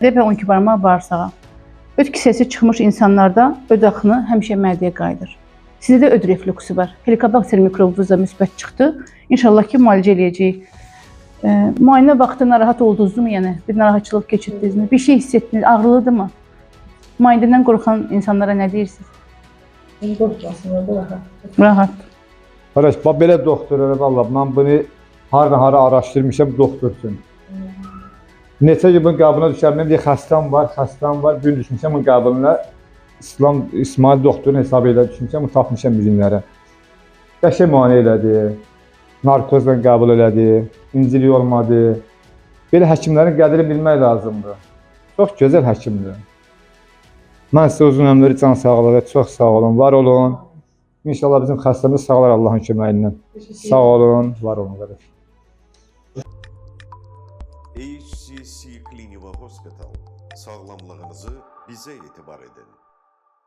Və 12 barmaq bağırsağa. Öd kisəsi çıxmış insanlarda öd axını həmişə mədəyə qayıdır. Sizdə də öd refluksu var. Helikobakter mikrobunuz da müsbət çıxdı. İnşallah ki, müalicə eləyəcəyik. Müayinə vaxtı narahat oldunuzmu? Yəni bir narahatçılıq keçirdinizmi? Bir şey hiss etdiniz, ağrılıdırmı? Müayinədən qorxan insanlara nə deyirsiniz? Qorxmasınlar, rahat. Rahat. Qardaş, belə doktor elə valla, mən bunu hara araşdırmışam doktor üçün. Neçə gün bunun qabına düşərəm, bir xəstəm var, gün düşmüşəm bunun qabına, İsmail doktorun hesabı ilə düşmüşəm, bunu tapmışam üzünlərə. Qəşəng müayinə elədi, narkozla qəbul elədi, incilik olmadı. Belə həkimlərin qədrini bilmək lazımdır. Çox gözəl həkimdir. Mən sizə uzun ömür, can sağlığı, çox sağ olun, var olun. İnşallah bizim xəstəmiz sağlar Allahın köməyindən. Sağ olun, var olun qardaş. HCC Clinical Hospital, sağlamlığınızı bize itibar edin.